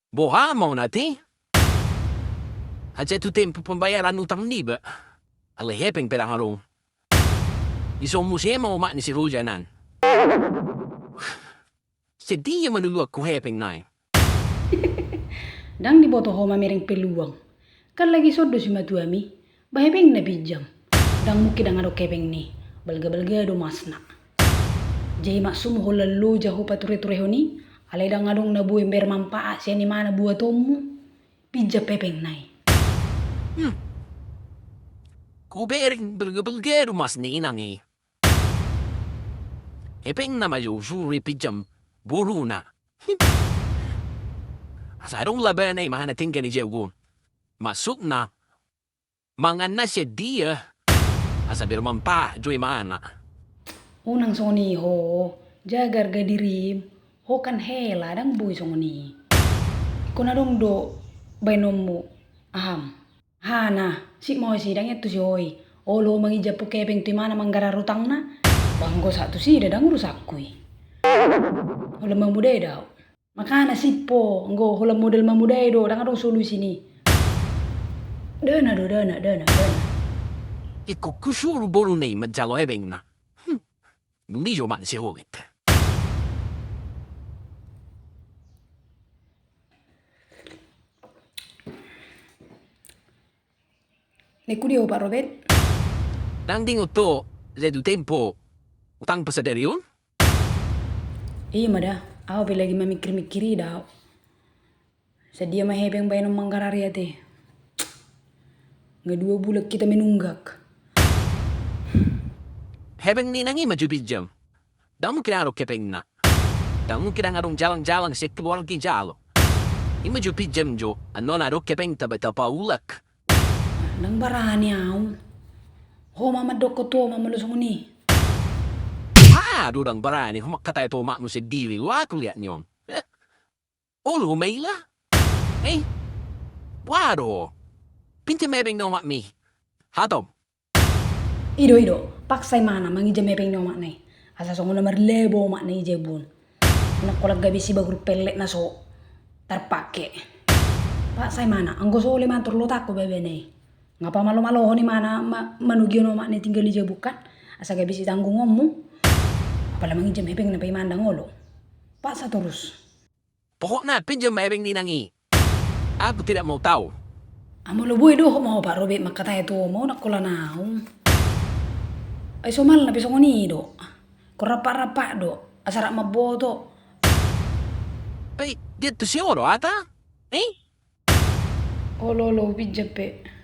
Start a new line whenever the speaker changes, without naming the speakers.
Boha mau nati? Aja tu tempo pembayaran utang ni ba? Alehepeng perang harong. Isong museum mau mak ni si Rujanan. Sedih menuluak ku hepeng nai.
Dang di boto homa miring peluang. Kan lagi sodo si matuami. Bahepeng na bijam. Dang muki dang ado kepeng ni. Balga-balga do masna. Jai maksum ho lalu jaho pature-ture honi. Alay dang adong na buwe ber manfaat siya ni mana buah tomu. Pija pepeng nai.
Ku bering belge-belge mas ni inang eh. Hepeng na mayo suri pijam buruna. Sarong laban ay mahana tinggal ni Jewon. Masuk na. Mangan na siya dia. Asa bermampa joy mana.
Unang soni ho. Jagar gadirim. Ho kan hela dang buwe soni. Kuna dong do bainomu aham. Hana, si mau si dang itu si hoi. Olo mangi japu kepeng ti mana manggara rutang na. Banggo satu si dadang rusak kui. Hola mamuda daw. Makana sipo, nggo hola model mamuda do dang adong solusi ni. Dana.
Iko kusuru boru nei majalo hepeng na. Lijo man si hoget.
Neku dia Pak Robert.
Dang ding to, zedu tempo. Utang pasaderion?
Iya mada, aku lagi memikir-mikiri daw. Sedia mah hebeng bayan manggarari ate. Nga 2 bulan kita menunggak.
Hepeng ni nangi maju pijam. Damu kinaro kepeng na. Damu kinarong jalang-jalang si keluar jalo. Imaju pijam jo, anon aro kepeng tabatapa ulak.
Nang barani au. Ho mama doko to mama lusong ni.
Durang barani, humak katay to mak mo si dili. Wako liat niyon. Olo maila? Wado. Pinti mebeng no mak mi. Hatom.
Ido, paksay mana mangi jamepeng no mak nai. Asa songo nomor lebo mak nai jebun. Nak kolak gabi si bagur pelek na so terpake. Paksay mana, anggo so le mantur lo tako bebe nai. Ngapa malo-malo ni mana manugio no mak nai tinggal di jebukan. Asa gabi si tanggung ngommu. Apalagi mangi jamepeng na paimandang olo. Paksa terus.
Pokoknya pinjam mebeng ni nangi. Aku tidak mau tahu.
Amo lo boy do mau Pak Robert makatay to mau nak kola naong. Ay somal na pisong ni do. Korapa-rapa do. Asara maboto.
Pay, dia tu si oro ata?
Olo lo pijape.